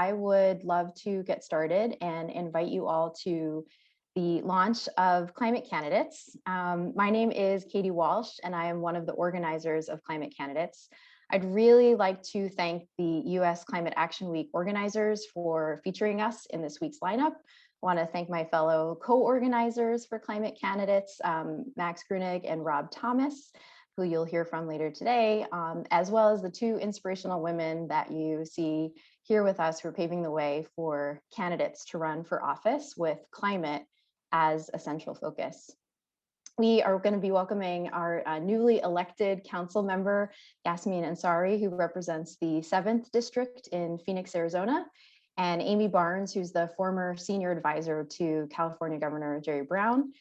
I would love to get started and invite you all to the launch of Climate Candidates. My name is Katie Walsh, and I am one of the organizers of Climate Candidates. I'd really like to thank the U.S. Climate Action Week organizers for featuring us in this week's lineup. I want to thank my fellow co-organizers for Climate Candidates, Max Grunig and Rob Thomas, who you'll hear from later today, as well as the two inspirational women that you see here with us who are paving the way for candidates to run for office with climate as a central focus. We are going to be welcoming our newly elected council member, Yasmin Ansari, who represents the 7th District in Phoenix, Arizona, and Amy Barnes, who's the former senior advisor to California Governor Jerry Brown,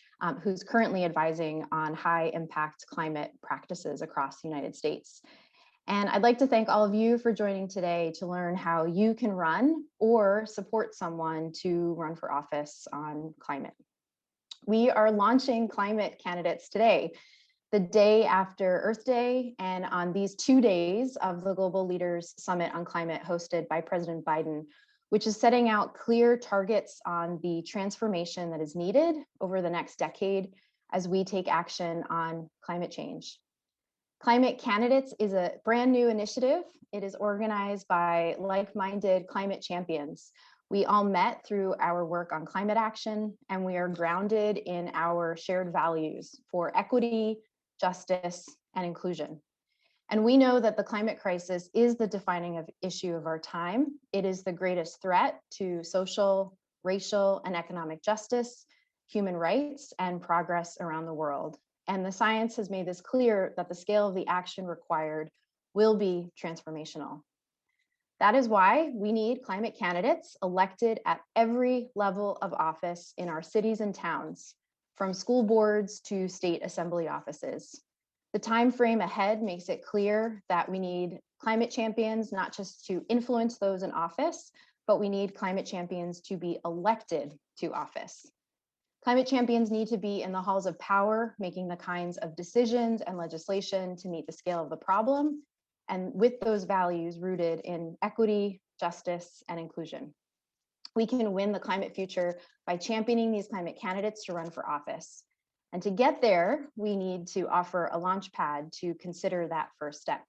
who's currently advising on high impact climate practices across the United States. And I'd like to thank all of you for joining today to learn how you can run or support someone to run for office on climate. We are launching Climate Candidates today, the day after Earth Day, and on these 2 days of the Global Leaders Summit on Climate hosted by President Biden, which is setting out clear targets on the transformation that is needed over the next decade as we take action on climate change. Climate Candidates is a brand new initiative. It is organized by like-minded climate champions. We all met through our work on climate action, and we are grounded in our shared values for equity, justice, and inclusion. And we know that the climate crisis is the defining issue of our time. It is the greatest threat to social, racial, and economic justice, human rights, and progress around the world. And the science has made this clear that the scale of the action required will be transformational. That is why we need climate candidates elected at every level of office in our cities and towns, from school boards to state assembly offices. The time frame ahead makes it clear that we need climate champions, not just to influence those in office, but we need climate champions to be elected to office. Climate champions need to be in the halls of power, making the kinds of decisions and legislation to meet the scale of the problem, and with those values rooted in equity, justice, and inclusion. We can win the climate future by championing these climate candidates to run for office. And to get there, we need to offer a launch pad to consider that first step.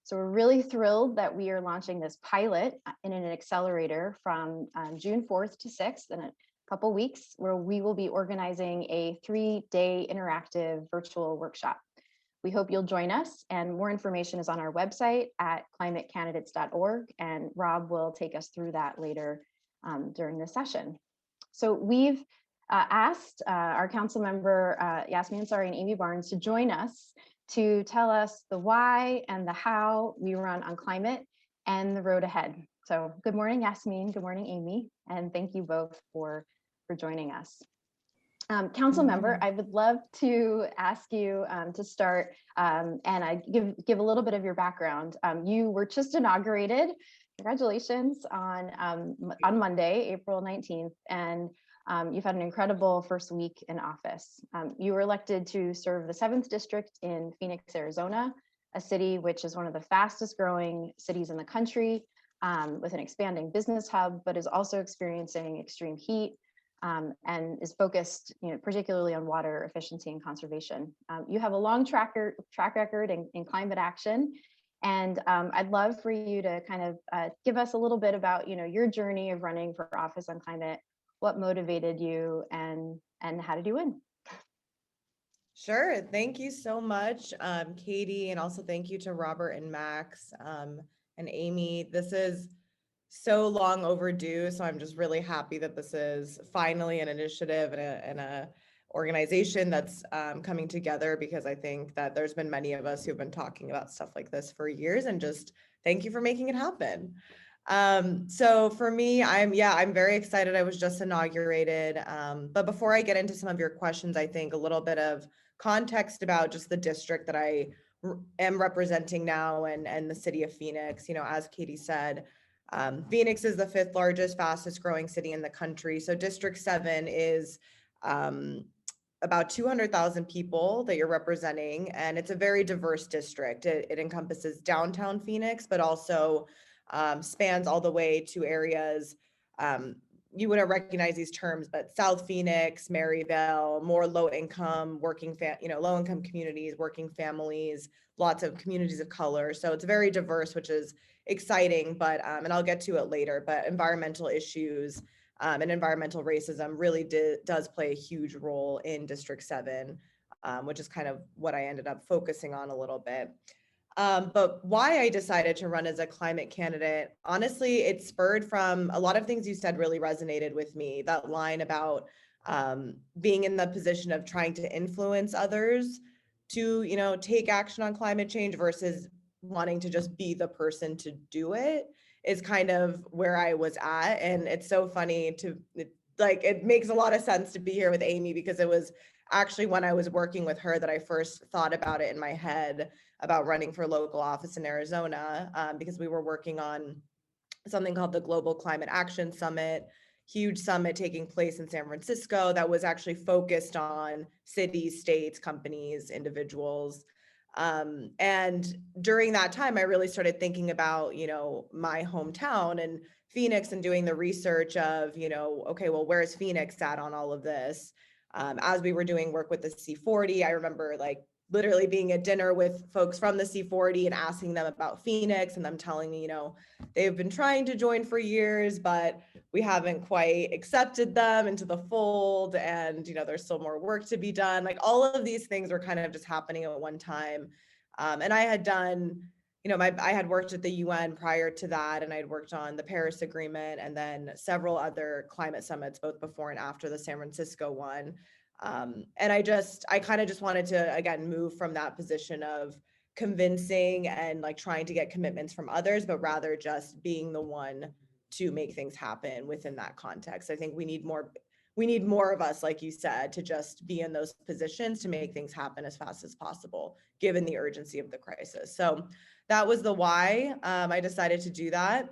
So we're really thrilled that we are launching this pilot in an accelerator from June 4th to 6th in a couple weeks, where we will be organizing a 3-day interactive virtual workshop. We hope you'll join us, and more information is on our website at climatecandidates.org, and Rob will take us through that later during the session. So we've asked our council member, Yasmin Ansari and Amy Barnes, to join us to tell us the why and the how we run on climate and the road ahead. So good morning, Yasmin, good morning, Amy, and thank you both for joining us. Council member, I would love to ask you to start and I give a little bit of your background. You were just inaugurated, congratulations, on Monday, April 19th, and you've had an incredible first week in office. You were elected to serve the 7th District in Phoenix, Arizona, a city which is one of the fastest growing cities in the country, with an expanding business hub, but is also experiencing extreme heat, and is focused, particularly on water efficiency and conservation. You have a long track record in climate action, and I'd love for you to kind of give us a little bit about, your journey of running for office on climate, what motivated you, and how did you win? Sure. Thank you so much, Katie, and also thank you to Robert and Max and Amy. This is so long overdue, so I'm just really happy that this is finally an initiative and a organization that's coming together, because I think that there's been many of us who've been talking about stuff like this for years, and just thank you for making it happen. So for me, I'm very excited. I was just inaugurated. But before I get into some of your questions, I think a little bit of context about just the district that I am representing now, and the city of Phoenix. As Katie said, Phoenix is the 5th largest, fastest growing city in the country. So District 7 is about 200,000 people that you're representing, and it's a very diverse district. It encompasses downtown Phoenix, but also spans all the way to areas, you wouldn't recognize these terms, but South Phoenix, Maryvale, more low income, low income communities, working families, lots of communities of color. So it's very diverse, which is exciting, but, and I'll get to it later, but environmental issues and environmental racism really does play a huge role in District 7, which is kind of what I ended up focusing on a little bit. But why I decided to run as a climate candidate, honestly, it spurred from a lot of things you said really resonated with me. That line about being in the position of trying to influence others to, take action on climate change versus wanting to just be the person to do it is kind of where I was at. And it's so funny it makes a lot of sense to be here with Amy, because it was actually when I was working with her that I first thought about it in my head about running for local office in Arizona, because we were working on something called the Global Climate Action Summit, huge summit taking place in San Francisco that was actually focused on cities, states, companies, individuals. And during that time, I really started thinking about, my hometown and Phoenix, and doing the research of, okay, well, where's Phoenix at on all of this? As we were doing work with the C40, I remember literally being at dinner with folks from the C40 and asking them about Phoenix, and them telling me, they've been trying to join for years, but we haven't quite accepted them into the fold. And, there's still more work to be done. All of these things were kind of just happening at one time. And I had done, I had worked at the UN prior to that, and I'd worked on the Paris Agreement and then several other climate summits, both before and after the San Francisco one. And I kind of just wanted to, again, move from that position of convincing and trying to get commitments from others, but rather just being the one to make things happen within that context. I think we need more of us, like you said, to just be in those positions to make things happen as fast as possible, given the urgency of the crisis. So that was the why I decided to do that.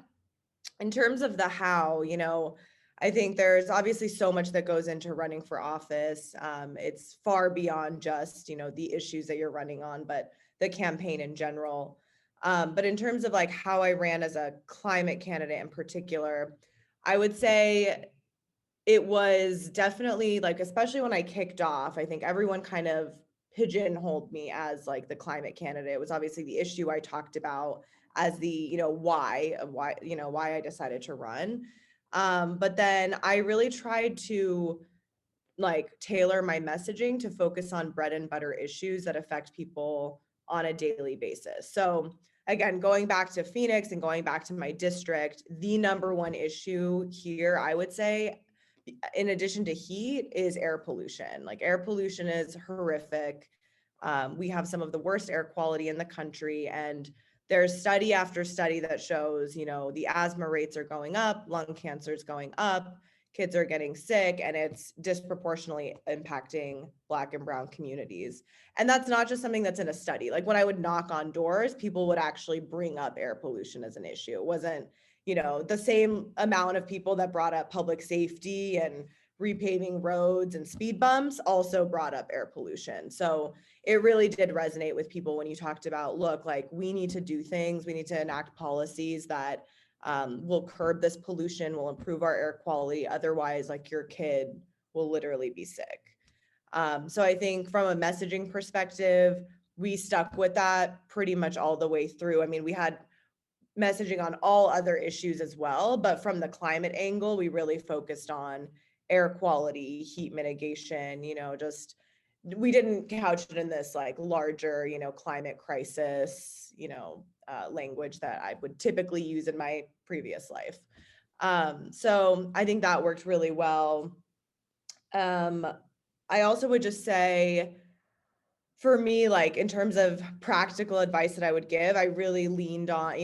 In terms of the how, I think there's obviously so much that goes into running for office. It's far beyond just, the issues that you're running on, but the campaign in general. But in terms of how I ran as a climate candidate in particular, I would say it was definitely especially when I kicked off, I think everyone kind of pigeonholed me as the climate candidate. It was obviously the issue I talked about as the, why I decided to run. But then I really tried to tailor my messaging to focus on bread and butter issues that affect people on a daily basis. So again, going back to Phoenix and going back to my district, the number one issue here, I would say, in addition to heat, is air pollution. Air pollution is horrific. We have some of the worst air quality in the country, and there's study after study that shows, the asthma rates are going up, lung cancer is going up, kids are getting sick, and it's disproportionately impacting Black and brown communities. And that's not just something that's in a study. When I would knock on doors, people would actually bring up air pollution as an issue. It wasn't, the same amount of people that brought up public safety and repaving roads and speed bumps also brought up air pollution. So it really did resonate with people when you talked about, look, we need to do things, we need to enact policies that will curb this pollution, will improve our air quality. Otherwise, your kid will literally be sick. So I think from a messaging perspective, we stuck with that pretty much all the way through. I mean, we had messaging on all other issues as well, but from the climate angle, we really focused on air quality, heat mitigation, we didn't couch it in this larger, climate crisis, language that I would typically use in my previous life. So I think that worked really well. I also would just say, for me, in terms of practical advice that I would give, I really leaned on,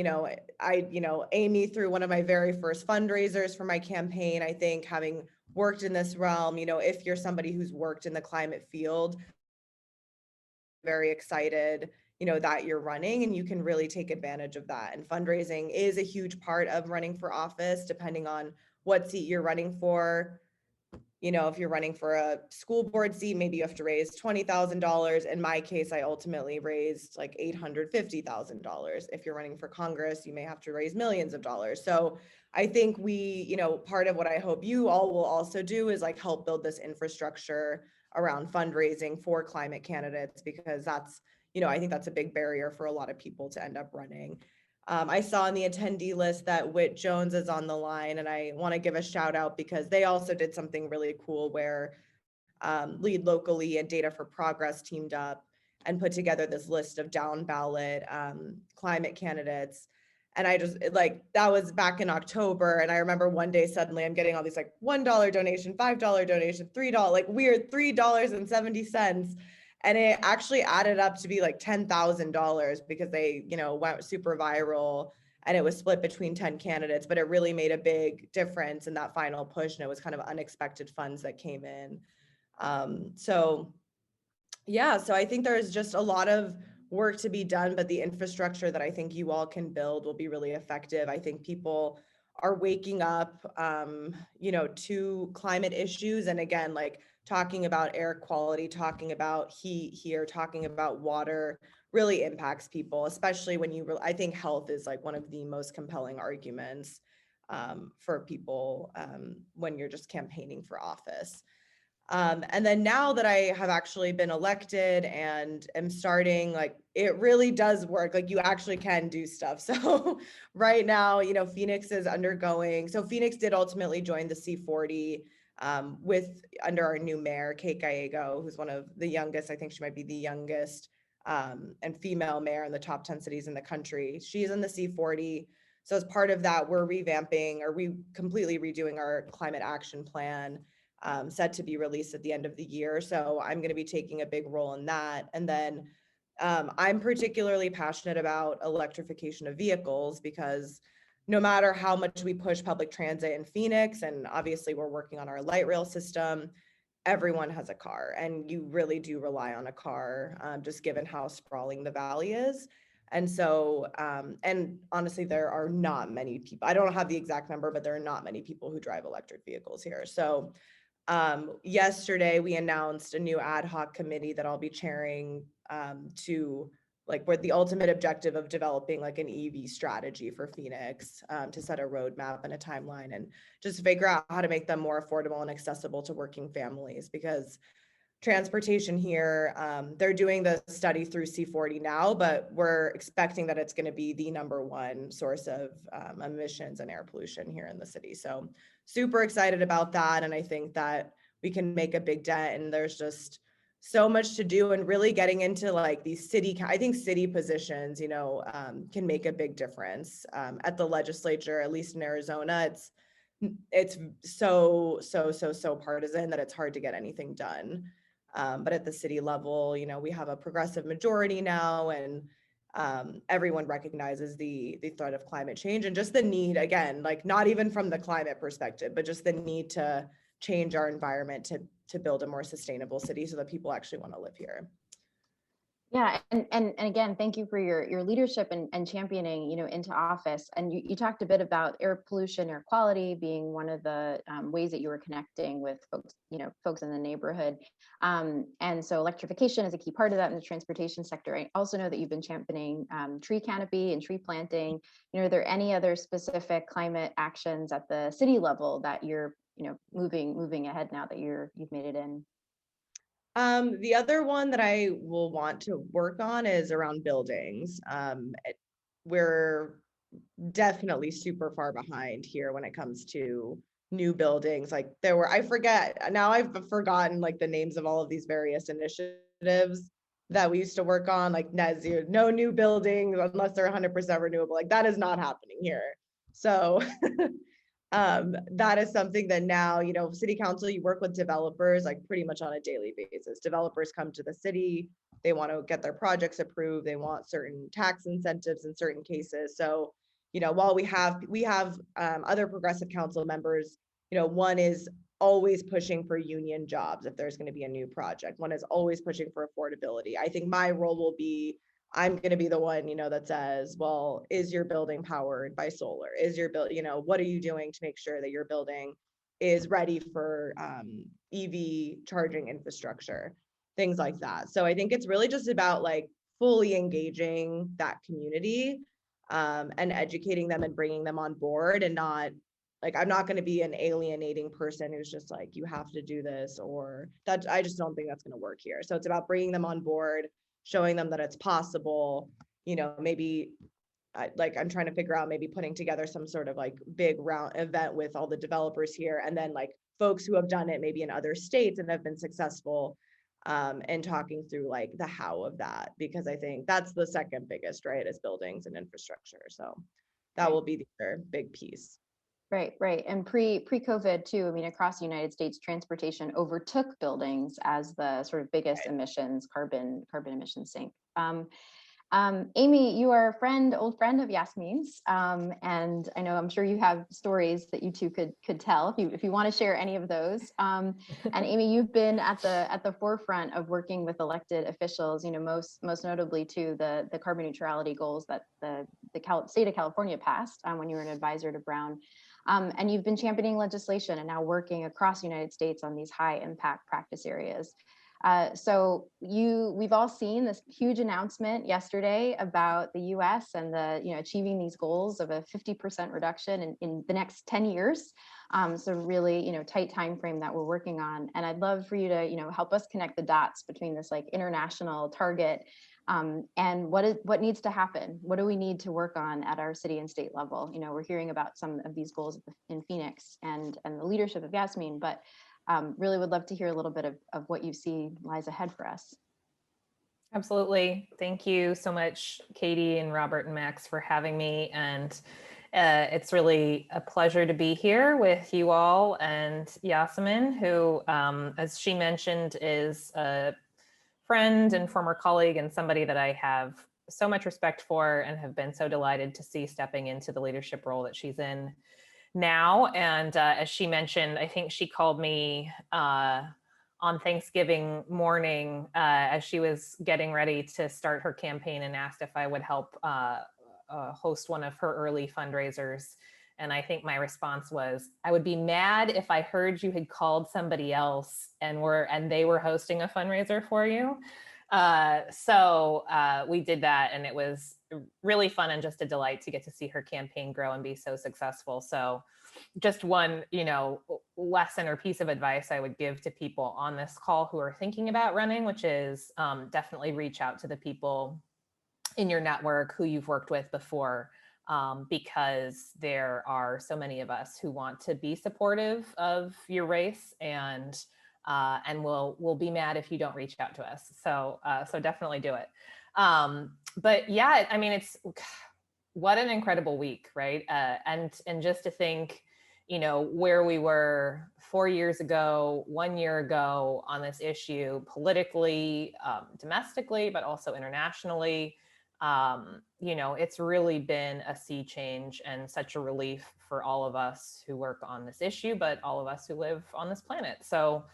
Amy, through one of my very first fundraisers for my campaign, I think having worked in this realm, if you're somebody who's worked in the climate field, very excited, that you're running, and you can really take advantage of that. And fundraising is a huge part of running for office, depending on what seat you're running for. if you're running for a school board seat, maybe you have to raise $20,000. In my case, I ultimately raised like $850,000. If you're running for Congress, you may have to raise millions of dollars. So I think part of what I hope you all will also do is like help build this infrastructure around fundraising for climate candidates, because that's, I think that's a big barrier for a lot of people to end up running. I saw on the attendee list that Whit Jones is on the line, and I want to give a shout out because they also did something really cool where Lead Locally and Data for Progress teamed up and put together this list of down ballot climate candidates. And I just like, that was back in October. And I remember one day suddenly I'm getting all these like $1 donation, $5 donation, $3, like weird $3.70. And it actually added up to be like $10,000 because they, went super viral and it was split between 10 candidates, but it really made a big difference in that final push. And it was kind of unexpected funds that came in. So I think there's just a lot of work to be done, but the infrastructure that I think you all can build will be really effective. I think people are waking up, to climate issues. And again, like talking about air quality, talking about heat here, talking about water really impacts people, especially when I think health is like one of the most compelling arguments for people when you're just campaigning for office. And then now that I have actually been elected and am starting, like, it really does work. Like, you actually can do stuff. So right now, Phoenix is undergoing. So Phoenix did ultimately join the C40 under our new mayor, Kate Gallego, who's one of the youngest. I think she might be the youngest and female mayor in the top 10 cities in the country. She's in the C40. So as part of that, we're revamping or completely redoing our climate action plan. Set to be released at the end of the year. So I'm going to be taking a big role in that. And then I'm particularly passionate about electrification of vehicles because no matter how much we push public transit in Phoenix, and obviously we're working on our light rail system, everyone has a car and you really do rely on a car, just given how sprawling the valley is. And so, and honestly, there are not many people, I don't have the exact number, but there are not many people who drive electric vehicles here. So yesterday we announced a new ad hoc committee that I'll be chairing to like with the ultimate objective of developing like an EV strategy for Phoenix to set a roadmap and a timeline and just figure out how to make them more affordable and accessible to working families, because transportation here, they're doing the study through C40 now, but we're expecting that it's going to be the number one source of emissions and air pollution here in the city. So super excited about that. And I think that we can make a big dent, and there's just so much to do, and really getting into like these I think city positions, can make a big difference at the legislature, at least in Arizona. It's so partisan that it's hard to get anything done. But at the city level, we have a progressive majority now, and everyone recognizes the threat of climate change and just the need, again, like not even from the climate perspective, but just the need to change our environment to build a more sustainable city so that people actually want to live here. Yeah, and again, thank you for your leadership and championing, into office. And you talked a bit about air pollution, air quality being one of the ways that you were connecting with folks, folks in the neighborhood. And so electrification is a key part of that in the transportation sector. I also know that you've been championing tree canopy and tree planting. Are there any other specific climate actions at the city level that you're, moving ahead now that you've made it in? The other one that I will want to work on is around buildings. We're definitely super far behind here when it comes to new buildings. Like I forget, now I've forgotten like the names of all of these various initiatives that we used to work on, like net zero, no new buildings unless they're 100% renewable. Like that is not happening here. So that is something that now, city council, you work with developers like pretty much on a daily basis. Developers come to the city, they want to get their projects approved, they want certain tax incentives in certain cases. So, while we have other progressive council members, one is always pushing for union jobs if there's going to be a new project. One is always pushing for affordability. I think my role will be, I'm going to be the one, that says, well, is your building powered by solar? Is your what are you doing to make sure that your building is ready for EV charging infrastructure, things like that. So I think it's really just about like fully engaging that community and educating them and bringing them on board, and not like, I'm not going to be an alienating person who's just like, you have to do this, or that. I just don't think that's going to work here. So it's about bringing them on board, showing them that it's possible, maybe I'm trying to figure out maybe putting together some sort of like big round event with all the developers here, and then like folks who have done it maybe in other states and have been successful, and talking through like the how of that, because I think that's the second biggest, right, is buildings and infrastructure. So that will be the other big piece. Right, right. And pre-COVID too, I mean, across the United States, transportation overtook buildings as the sort of biggest emissions, carbon emission sink. Amy, you are old friend of Yasmin's, and I know I'm sure you have stories that you two could tell if you want to share any of those. And Amy, you've been at the forefront of working with elected officials, most notably to the carbon neutrality goals that the state of California passed when you were an advisor to Brown. And you've been championing legislation and now working across the United States on these high impact practice areas. So we've all seen this huge announcement yesterday about the U.S. and achieving these goals of a 50% reduction in the next 10 years. So really, tight time frame that we're working on. And I'd love for you to, help us connect the dots between this like international target and what needs to happen. What do we need to work on at our city and state level? We're hearing about some of these goals in Phoenix and the leadership of Yasmin, but really would love to hear a little bit of what you see lies ahead for us. Absolutely. Thank you so much, Katie and Robert and Max, for having me. And it's really a pleasure to be here with you all and Yasmin, who, as she mentioned, is a friend and former colleague and somebody that I have so much respect for and have been so delighted to see stepping into the leadership role that she's in now. And as she mentioned, I think she called me on Thanksgiving morning as she was getting ready to start her campaign and asked if I would help host one of her early fundraisers. And I think my response was, I would be mad if I heard you had called somebody else and they were hosting a fundraiser for you. So we did that, and it was really fun and just a delight to get to see her campaign grow and be so successful. So just one, lesson or piece of advice I would give to people on this call who are thinking about running, which is definitely reach out to the people in your network who you've worked with before, because there are so many of us who want to be supportive of your race, and we'll be mad if you don't reach out to us. So definitely do it. But yeah, I mean, it's what an incredible week, right? And just to think, where we were 4 years ago, 1 year ago on this issue, politically, domestically, but also internationally. It's really been a sea change and such a relief for all of us who work on this issue, but all of us who live on this planet. So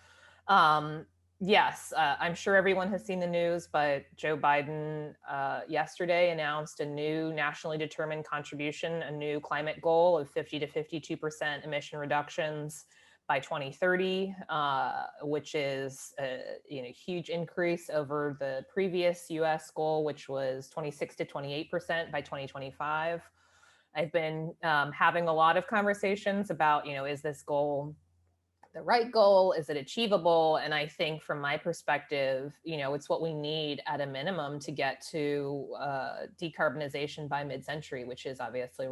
yes, I'm sure everyone has seen the news, but Joe Biden yesterday announced a new nationally determined contribution, a new climate goal of 50 to 52% emission reductions by 2030, which is a huge increase over the previous US goal, which was 26 to 28% by 2025. I've been having a lot of conversations about, is this goal the right goal? Is it achievable? And I think from my perspective, it's what we need at a minimum to get to decarbonization by mid-century, which is obviously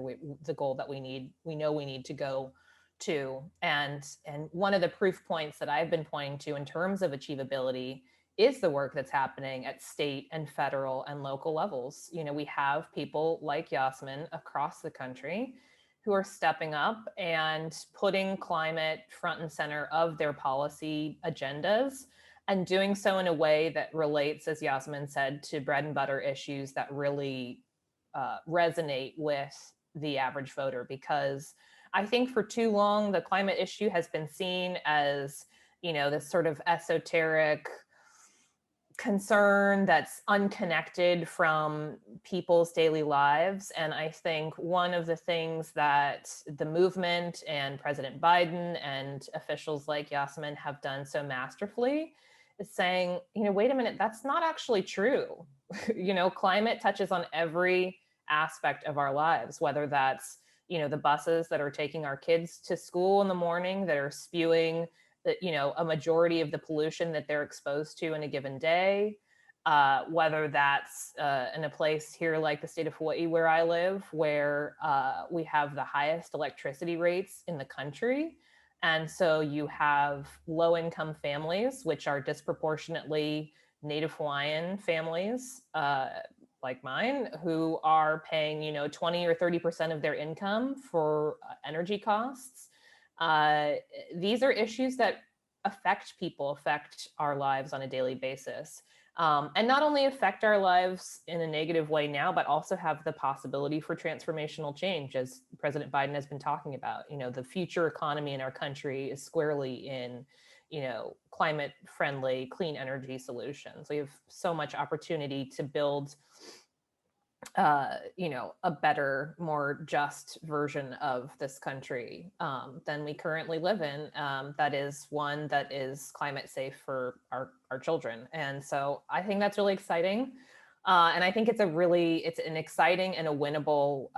the goal that we know we need to go to. And one of the proof points that I've been pointing to in terms of achievability is the work that's happening at state and federal and local levels. We have people like Yasmin across the country who are stepping up and putting climate front and center of their policy agendas, and doing so in a way that relates, as Yasmin said, to bread and butter issues that really resonate with the average voter. Because I think for too long, the climate issue has been seen as, this sort of esoteric, concern that's unconnected from people's daily lives. And I think one of the things that the movement and President Biden and officials like Yasmin have done so masterfully is saying, wait a minute, that's not actually true. Climate touches on every aspect of our lives, whether that's, the buses that are taking our kids to school in the morning that are spewing that a majority of the pollution that they're exposed to in a given day, whether that's in a place here like the state of Hawaii where I live, where we have the highest electricity rates in the country. And so you have low-income families, which are disproportionately Native Hawaiian families, like mine, who are paying 20 or 30% of their income for energy costs. These are issues that affect people, affect our lives on a daily basis. And not only affect our lives in a negative way now, but also have the possibility for transformational change, as President Biden has been talking about. The future economy in our country is squarely in, climate friendly, clean energy solutions. We have so much opportunity to build a better, more just version of this country than we currently live in. That is one that is climate safe for our children. And so I think that's really exciting. And I think it's an exciting and a winnable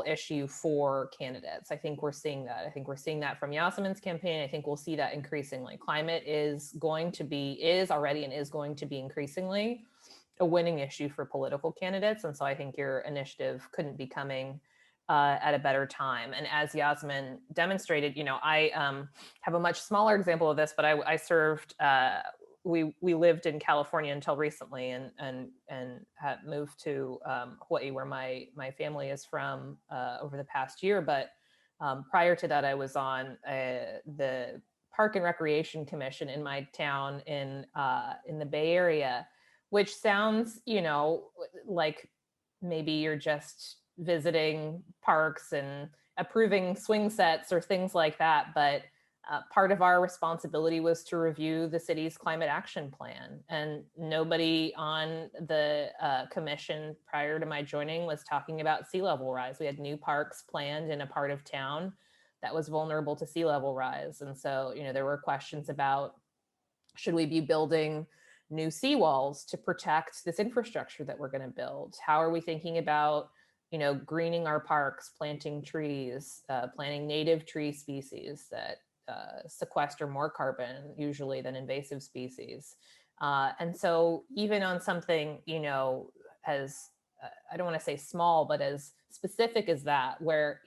issue for candidates. I think we're seeing that. I think we're seeing that from Yasmin's campaign. I think we'll see that increasingly. Climate is already and is going to be increasingly a winning issue for political candidates. And so I think your initiative couldn't be coming at a better time. And as Yasmin demonstrated, I have a much smaller example of this, but I served, we lived in California until recently and had moved to Hawaii, where my family is from, over the past year. But prior to that, I was on the Park and Recreation Commission in my town in the Bay Area, which sounds, like maybe you're just visiting parks and approving swing sets or things like that. But part of our responsibility was to review the city's climate action plan. And nobody on the commission prior to my joining was talking about sea level rise. We had new parks planned in a part of town that was vulnerable to sea level rise. And so, there were questions about, should we be building new seawalls to protect this infrastructure that we're going to build? How are we thinking about, greening our parks, planting trees, planting native tree species that sequester more carbon usually than invasive species? And so even on something, as I don't want to say small, but as specific as that, where,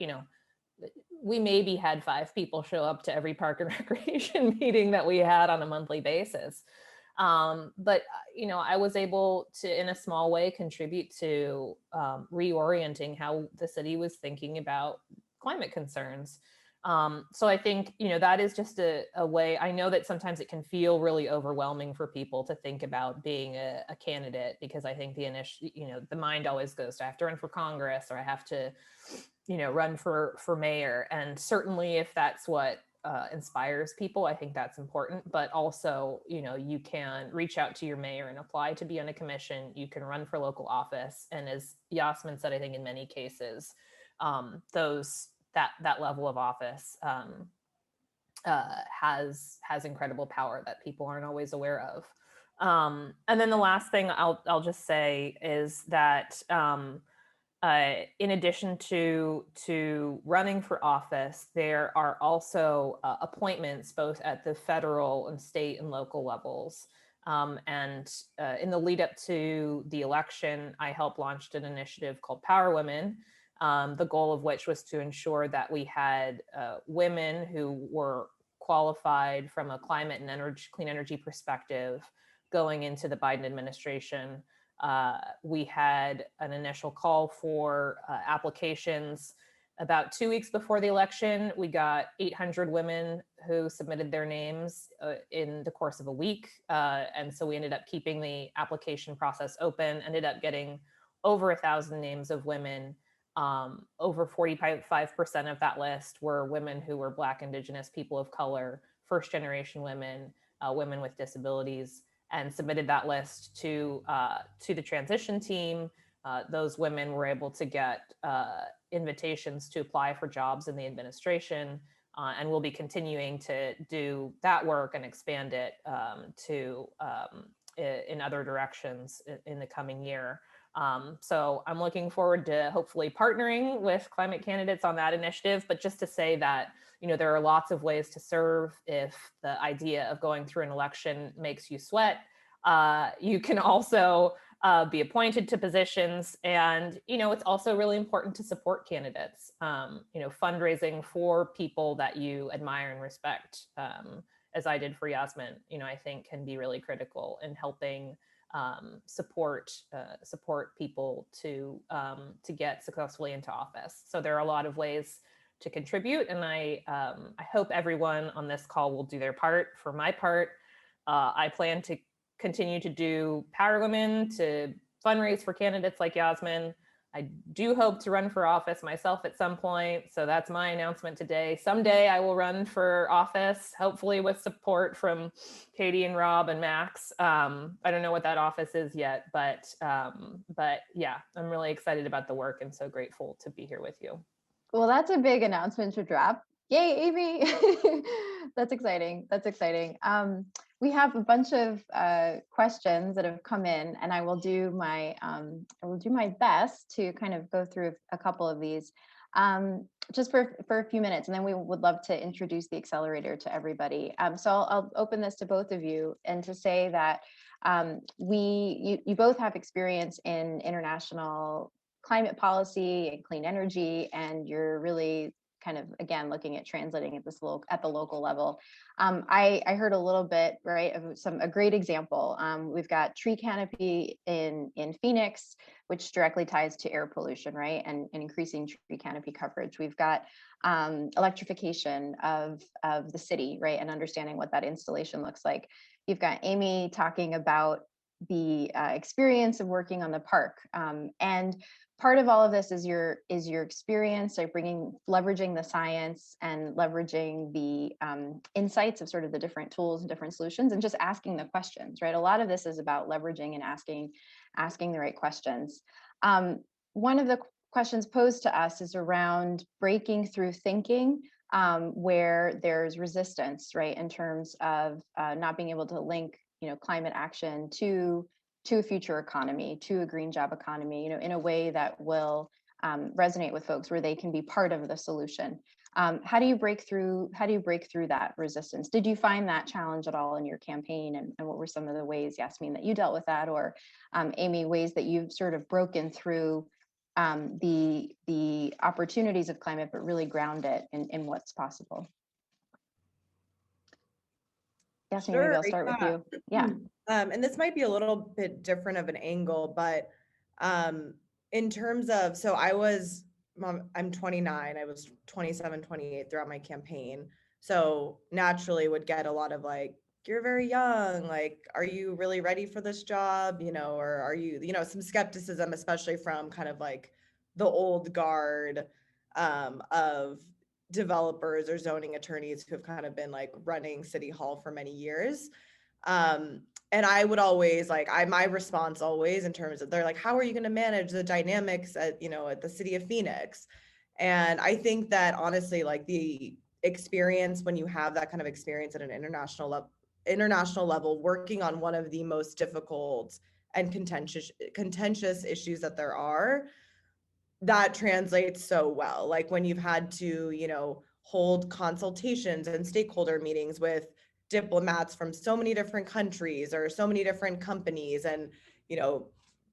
we maybe had 5 people show up to every park and recreation meeting that we had on a monthly basis. But I was able to, in a small way, contribute to reorienting how the city was thinking about climate concerns. So I think, that is just a way. I know that sometimes it can feel really overwhelming for people to think about being a candidate, because I think the mind always goes to, I have to run for Congress, or I have to, run for mayor. And certainly if that's what inspires people, I think that's important. But also, you can reach out to your mayor and apply to be on a commission. You can run for local office. And as Yasmin said, I think in many cases, that level of office has incredible power that people aren't always aware of. And then the last thing I'll just say is that in addition to running for office, there are also appointments both at the federal and state and local levels. And in the lead up to the election, I helped launch an initiative called Power Women, the goal of which was to ensure that we had women who were qualified from a climate and clean energy perspective going into the Biden administration. We had an initial call for applications about 2 weeks before the election. We got 800 women who submitted their names in the course of a week. And so we ended up keeping the application process open, ended up getting over 1,000 names of women. Over 45% of that list were women who were Black, Indigenous, people of color, first generation women, women with disabilities. and submitted that list to the transition team. Those women were able to get invitations to apply for jobs in the administration, and we'll be continuing to do that work and expand it in other directions in the coming year. So I'm looking forward to hopefully partnering with climate candidates on that initiative, but just to say that, there are lots of ways to serve. If the idea of going through an election makes you sweat, you can also be appointed to positions. And, it's also really important to support candidates, fundraising for people that you admire and respect, as I did for Yasmin, I think can be really critical in helping support people to get successfully into office. So there are a lot of ways to contribute, and I hope everyone on this call will do their part. For my part, I plan to continue to do Power Women, to fundraise for candidates like Yasmin. I do hope to run for office myself at some point. So that's my announcement today. Someday I will run for office, hopefully with support from Katie and Rob and Max. I don't know what that office is yet, but yeah, I'm really excited about the work and so grateful to be here with you. Well, that's a big announcement to drop. Yay, Amy. That's exciting. That's exciting. We have a bunch of questions that have come in, and I will do my best to kind of go through a couple of these just for a few minutes, and then we would love to introduce the accelerator to everybody. So I'll open this to both of you and to say that you both have experience in international climate policy and clean energy, and you're really kind of, again, looking at translating at the local level. I heard a little bit, right, of a great example. We've got tree canopy in Phoenix, which directly ties to air pollution, right, and increasing tree canopy coverage. We've got electrification of the city, right, and understanding what that installation looks like. You've got Amy talking about the experience of working on the park, and part of all of this is your experience, like leveraging the science and leveraging the insights of sort of the different tools and different solutions, and just asking the questions, right? A lot of this is about leveraging and asking the right questions. One of the questions posed to us is around breaking through thinking where there's resistance, right, in terms of not being able to link, climate action to a future economy, to a green job economy, in a way that will resonate with folks, where they can be part of the solution. How do you break through that resistance? Did you find that challenge at all in your campaign? And what were some of the ways, Yasmin, that you dealt with that, or Amy, ways that you've sort of broken through the opportunities of climate, but really ground it in what's possible? Yasmin, Sure, maybe I'll start with you. Yeah. And this might be a little bit different of an angle, but in terms of, so I'm 29, I was 27, 28 throughout my campaign. So naturally would get a lot of like, you're very young, like, are you really ready for this job? Or are you, some skepticism, especially from kind of like the old guard of developers or zoning attorneys who have kind of been like running City Hall for many years. And I would always my response always in terms of, they're like, how are you going to manage the dynamics at the city of Phoenix? And I think that honestly, like the experience, when you have that kind of experience at an international level, working on one of the most difficult and contentious issues that there are, that translates so well. Like when you've had to, hold consultations and stakeholder meetings with diplomats from so many different countries or so many different companies, and,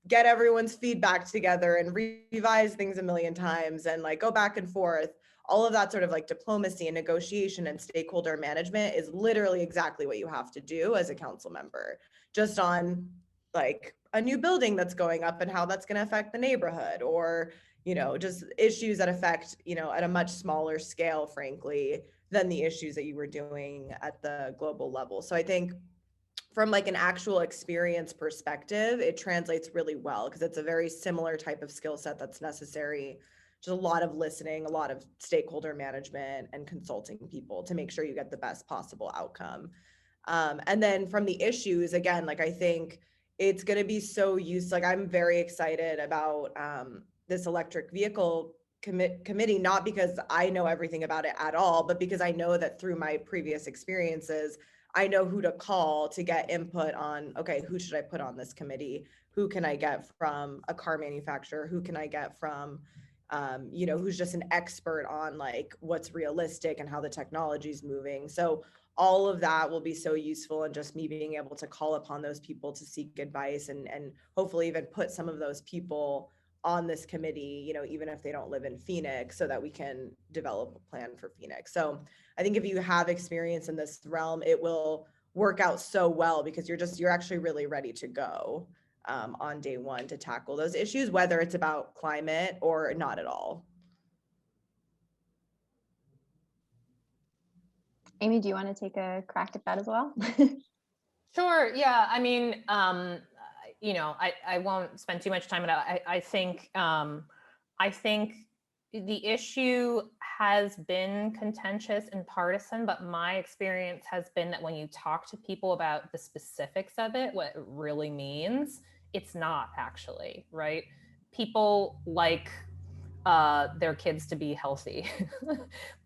get everyone's feedback together and revise things a million times and like go back and forth. All of that sort of like diplomacy and negotiation and stakeholder management is literally exactly what you have to do as a council member, just on like a new building that's going up and how that's going to affect the neighborhood, or just issues that affect, at a much smaller scale, frankly, than the issues that you were doing at the global level. So I think from like an actual experience perspective, it translates really well because it's a very similar type of skill set that's necessary. Just a lot of listening, a lot of stakeholder management, and consulting people to make sure you get the best possible outcome. And then from the issues, again, like I think it's going to be so used. Like I'm very excited about this electric vehicle committee, not because I know everything about it at all, but because I know that through my previous experiences, I know who to call to get input on, okay, who should I put on this committee? Who can I get from a car manufacturer? Who can I get from, you know, who's just an expert on like what's realistic and how the technology is moving. So all of that will be so useful, and just me being able to call upon those people to seek advice and hopefully even put some of those people on this committee, you know, even if they don't live in Phoenix, so that we can develop a plan for Phoenix. So I think if you have experience in this realm, it will work out so well, because you're actually really ready to go on day one to tackle those issues, whether it's about climate or not at all. Amy, do you want to take a crack at that as well? Sure. Yeah. I mean, you know, I won't spend too much time on it. I think the issue has been contentious and partisan, but my experience has been that when you talk to people about the specifics of it, what it really means, it's not actually, right? People like their kids to be healthy.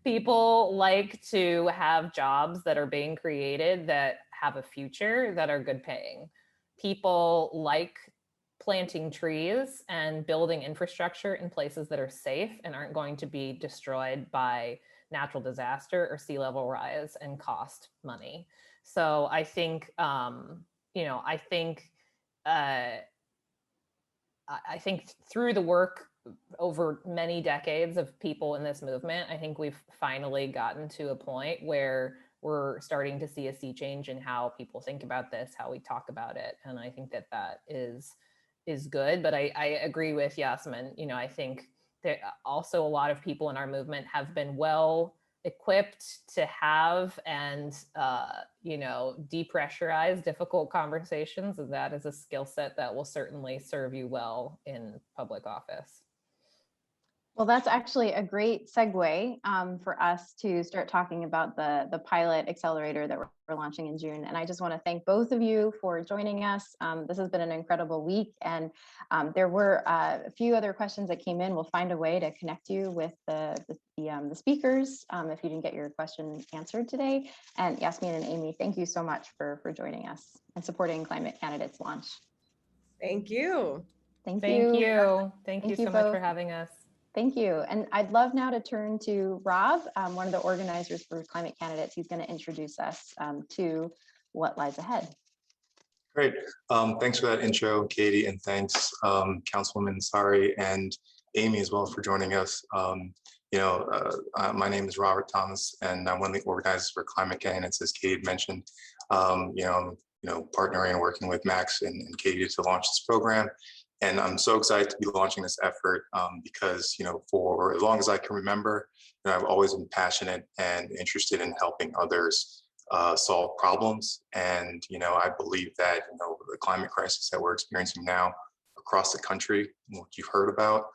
People like to have jobs that are being created that have a future, that are good paying. People like planting trees and building infrastructure in places that are safe and aren't going to be destroyed by natural disaster or sea level rise and cost money. So I think, you know, I think through the work over many decades of people in this movement, I think we've finally gotten to a point where we're starting to see a sea change in how people think about this, how we talk about it. And I think that that is good. But I agree with Yasmin. You know, I think that also a lot of people in our movement have been well equipped to have and you know, depressurize difficult conversations, and that is a skill set that will certainly serve you well in public office. Well, that's actually a great segue for us to start talking about the pilot accelerator that we're launching in June. And I just want to thank both of you for joining us. This has been an incredible week, and there were a few other questions that came in. We'll find a way to connect you with the speakers if you didn't get your question answered today. And Yasmin and Amy, thank you so much for joining us and supporting Climate Candidates launch. Thank you. Thank Thank you. you. Thank you so much for both. having us. Thank you. And I'd love now to turn to Rob, one of the organizers for Climate Candidates. He's going to introduce us to what lies ahead. Great. Thanks for that intro, Katie, and thanks, Councilwoman Sari and Amy as well for joining us. You know, my name is Robert Thomas, and I'm one of the organizers for Climate Candidates, as Katie mentioned. You know, partnering and working with Max and Katie to launch this program. And I'm so excited to be launching this effort because, you know, for as long as I can remember, you know, I've always been passionate and interested in helping others solve problems. And, you know, I believe that, you know, the climate crisis that we're experiencing now across the country, what you've heard about,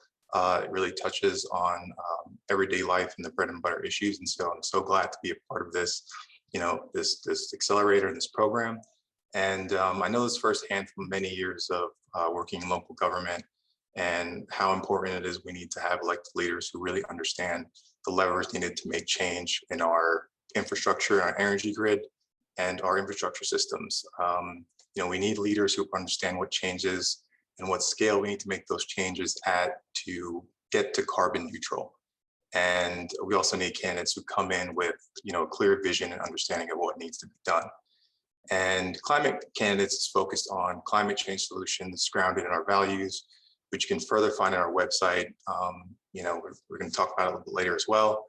it really touches on everyday life and the bread and butter issues. And so I'm so glad to be a part of this, you know, this accelerator and this program. And I know this firsthand from many years of working in local government, and how important it is we need to have elected leaders who really understand the levers needed to make change in our infrastructure, our energy grid, and our infrastructure systems. You know, we need leaders who understand what changes and what scale we need to make those changes at to get to carbon neutral. And we also need candidates who come in with, you know, a clear vision and understanding of what needs to be done. And Climate Candidates is focused on climate change solutions grounded in our values, which you can further find on our website. You know, we're going to talk about it a little bit later as well.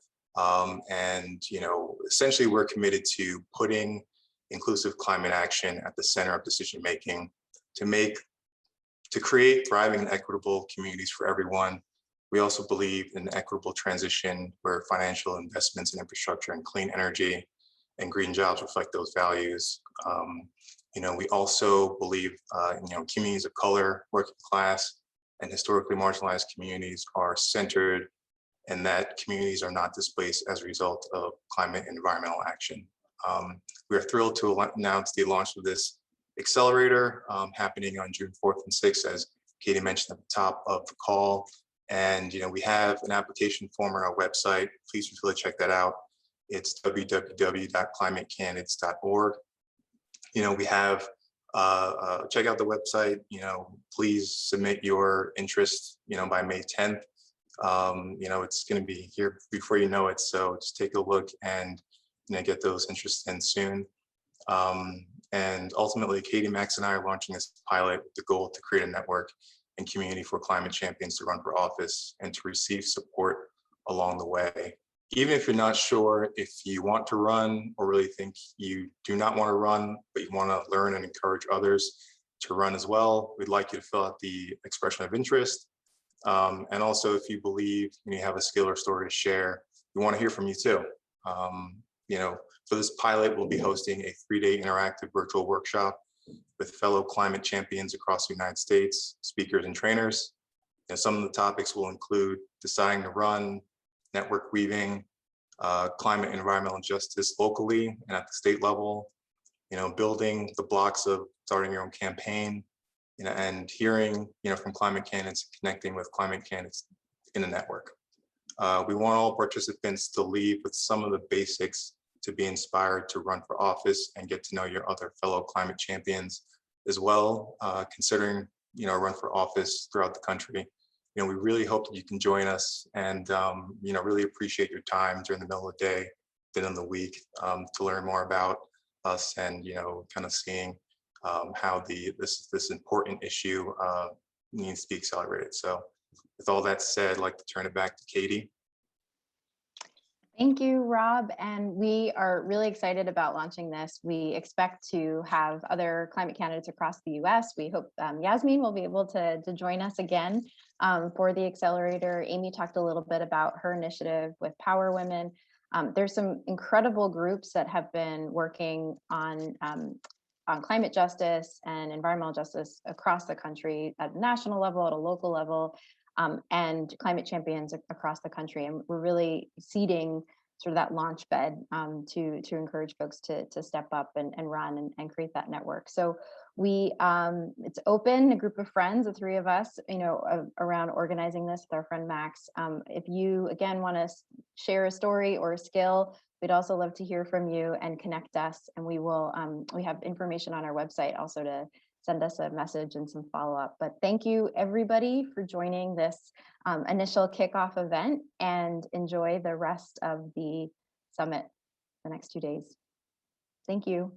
And, you know, essentially we're committed to putting inclusive climate action at the center of decision making to create thriving and equitable communities for everyone. We also believe in an equitable transition where financial investments in infrastructure and clean energy and green jobs reflect those values. You know, we also believe, you know, communities of color, working class, and historically marginalized communities are centered, and that communities are not displaced as a result of climate and environmental action. We are thrilled to announce the launch of this accelerator happening on June 4th and 6th, as Katie mentioned at the top of the call. And we have an application form on our website. Please feel free to check that out. It's www.climatecandidates.org. We have check out the website. Please submit your interest by May 10th. It's going to be here before you know it, so just take a look and get those interests in soon. And ultimately, Katie, Max, and I are launching this pilot with the goal to create a network and community for climate champions to run for office and to receive support along the way. Even if you're not sure if you want to run or really think you do not want to run, but you want to learn and encourage others to run as well, we'd like you to fill out the expression of interest. And also, if you believe you have a skill or story to share, we want to hear from you too. For this pilot, we'll be hosting a 3-day interactive virtual workshop with fellow climate champions across the United States, speakers and trainers. Some of the topics will include deciding to run, network weaving, climate and environmental justice locally and at the state level, building the blocks of starting your own campaign, and hearing, from climate candidates, connecting with climate candidates in a network. We want all participants to leave with some of the basics to be inspired to run for office and get to know your other fellow climate champions as well, considering, run for office throughout the country. We really hope that you can join us and, really appreciate your time during the middle of the day, then in the week, to learn more about us and, kind of seeing how this important issue needs to be accelerated. So with all that said, I'd like to turn it back to Katie. Thank you, Rob. And we are really excited about launching this. We expect to have other climate candidates across the US. We hope Yasmin will be able to join us again for the accelerator. Amy talked a little bit about her initiative with Power Women. There's some incredible groups that have been working on climate justice and environmental justice across the country at a national level, at a local level. And climate champions across the country. And we're really seeding sort of that launch bed to encourage folks to step up and run and create that network. So it's open, a group of friends, the 3 of us, around organizing this with our friend Max. If you, again, want to share a story or a skill, we'd also love to hear from you and connect us. And we will, we have information on our website also to send us a message and some follow-up. But thank you, everybody, for joining this initial kickoff event, and enjoy the rest of the summit the next 2 days. Thank you.